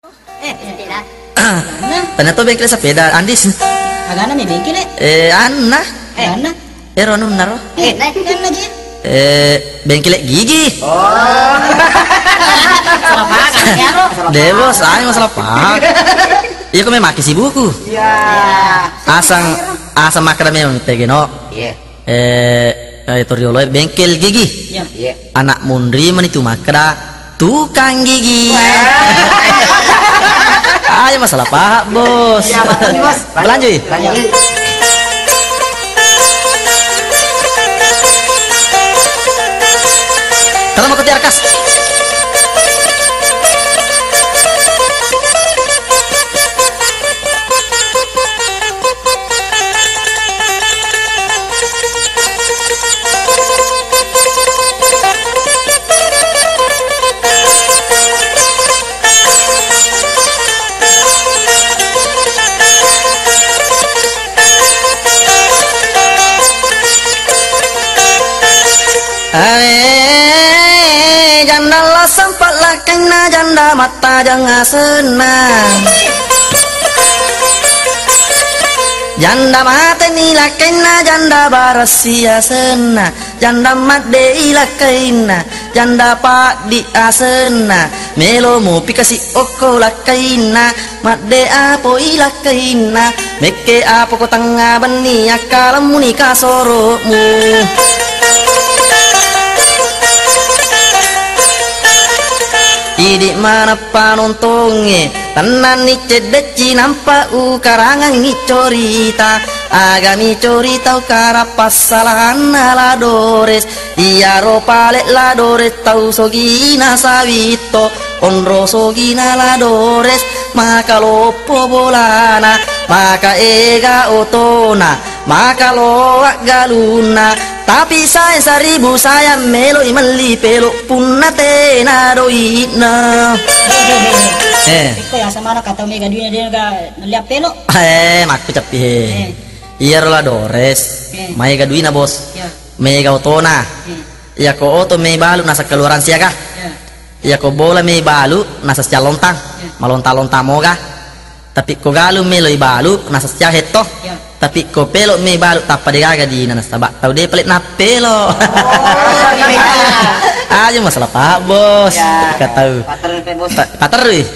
Sepeda. Tanya to bengkel sepeda Andis. Agana may bengkel Anna. Agana. Ero anu naro. Kan lagi. Bengkel gigi. Oh. Salah pakan ya lo. Dewo saya masalah pak. Iya kau memaki si buku. Iya. Asang makan memang tegeno. Iya. Itu riolo bengkel gigi. Iya. Anak mundri menitu makra tukang gigi. Ayo masalah pak bos. Iya betul nih bos. Lanjut. Kalau mau ke Tiarkas. Janda lah sempat lah kena janda mata jangan senang. Janda mata ni lah kena janda barasia senang. Janda made ilah kena janda pak di asena. Melo mu pikasi oko lah kena made apo ilah kena. Meke apo ko tengah beni akalamu ni kasoromu. Di mana panontongnya tenan ni cedeci nampak karangan ni corita agami corita ukara pasalahan la dores iya ropale la dores tau sogina savito onro sogina la dores maka lopo bolana maka ega otona maka loak galuna tapi saya 1000 saya meloi meli pelok punna tena doina. Iko ya sama anak kata mega dunia dia ga melihat pelok. Mak capi. Iya rola dores. Mai ga duina bos. Mega otona. Ya ko oto me balu nasa keluaran siaga. Ya ko bola me balu nasa lontang. Malonta-lonta moga. Tapi ko galu meloi balu nasa heto. Tapi ko pelok me balu tapa degaga di nanas tabak tau de pelit na pelok. Ayo masalah pak bos. Kita tahu. Pater wih.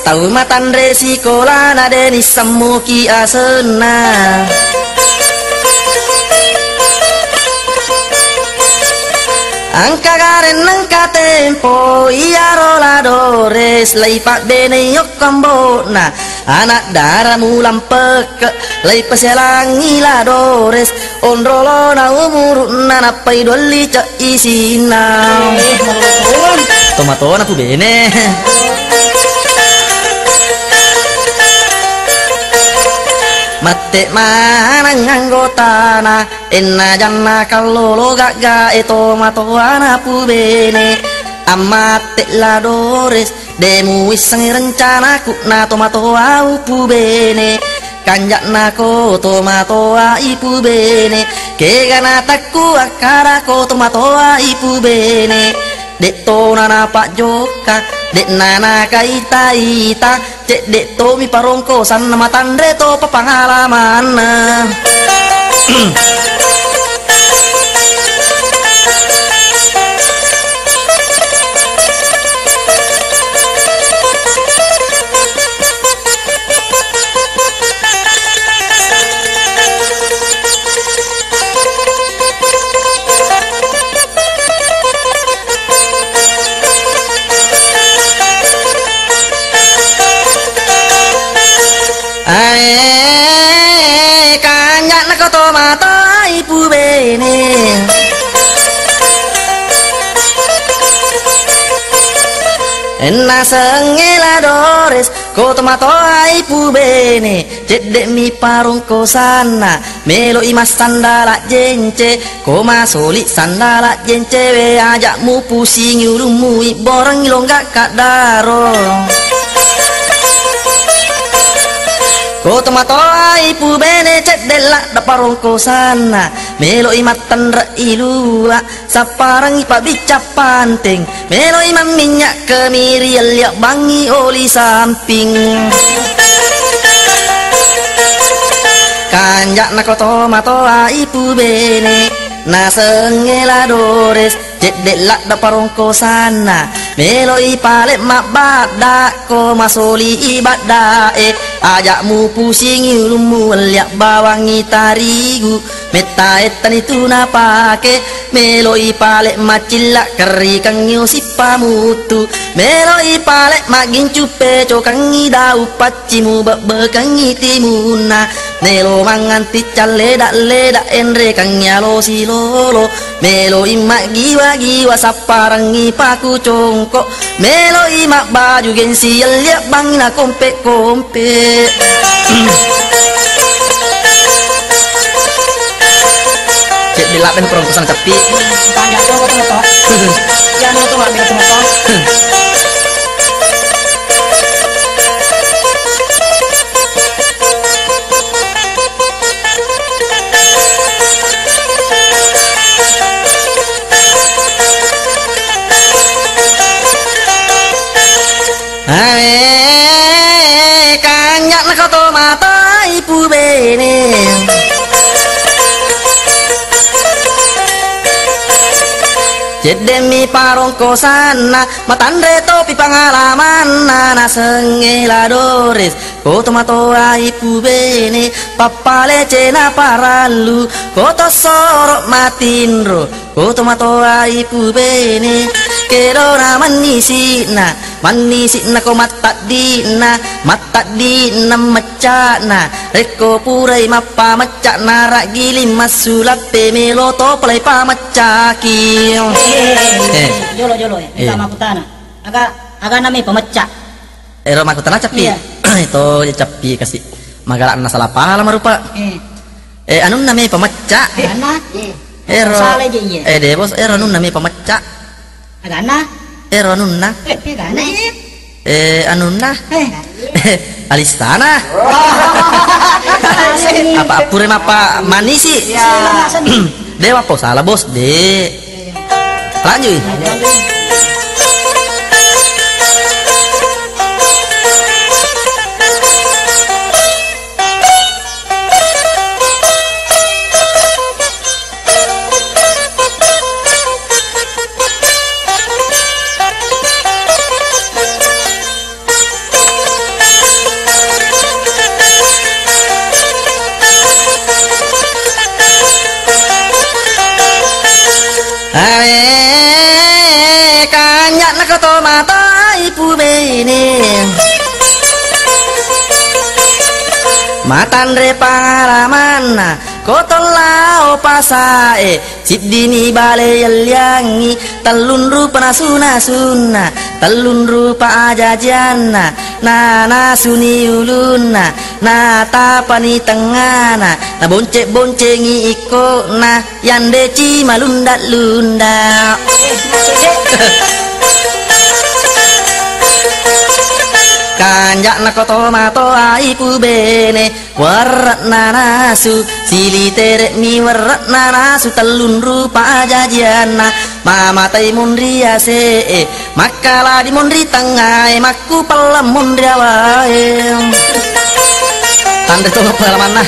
Tahu matan resiko lana deni semuki asena. Angka garen angka tempo iya rola dores leipak bene yok kambona anak darah mulam peke leip selangi la dores onrolo na umur nana pai doli cak isina. Tomato na pu bene. Mate mana anggota na enna janna kalolo gaga eto matoana pu bene amate la dores demu wisang rencana ku na tomato au pu bene kanjak na ko tomato ipu bene ke gana takku akara ko tomato ipu bene dek to nana pak joka dek nana kaita ita cek dek to mi parongko san nama tandre to pengalaman. Kanyak na ko tomato Enna sengela dores ko tomato ai pu bene cedek mi parung ko sana melo imas sandala jence ko masoli sandala jence we ajak mu pusing yurumu borang longgak kak daro ko tomato ai pu bene cedek la da parung ko sana melo imat tandra ilua saparang ipa bica panting melo imam minyak kemiri liak bangi oli samping kanjak na ko tomato ai pu bene na sengela dores cedek la da parung ko sana melo ipalek mak badak ko masoli ibadae ajak mu pusing ilmu liak bawangi tarigu meta etan itu napake melo ipalek macilak keri kang sipa mutu melo ipalek magin cupe cokang idau pacimu bekang timuna melo manganti leda leda endre kang nyalo silolo melo imak giwa saparang ipaku congkok melo imak baju gensi liak bangina kompe cek dilapen perongkosan tapi Panjang tuh tomato. Ya mau tuh ambil tomato. Kanyak na ko tomato ipu bene Jedemi parong ko sana matandre topi pangalaman nana sengela dores ko tomato ipu bene papale cena paralu ko to sorok matinro ko tomato ipu bene kedora manisina ko mata dina macana reko purai mappa macana rak gilim masulat pemelo to play pa macaki Jolo ya. Kita makutana. Aga nami pemecah. Ero makutana capi. Iya. Itu capi kasih magalak na salah pala marupa. Anu nami pemecah. Agana. Ero. Salah je iya. De bos ero anu nami pemecah. Agana. Ero anunna. Agana. Anunna. Alistana. Apa pure apa manisi? Dewa po salah bos de. Lanjut. Kanyak na ko tomato ipu bene matandre pangalaman kotolao pasae sip dini bale yalyangi talun rupa nasuna talun rupa ajajana na suni uluna na tapani tengana na boncengi iko na yande cima lunda kanjak na ko tomato ipu bene warat nasu sili terek mi warat nasu telun rupa jajiana mama tai mundria se makala di mundri tengah maku pelam mundria wae tanda to pengalaman nah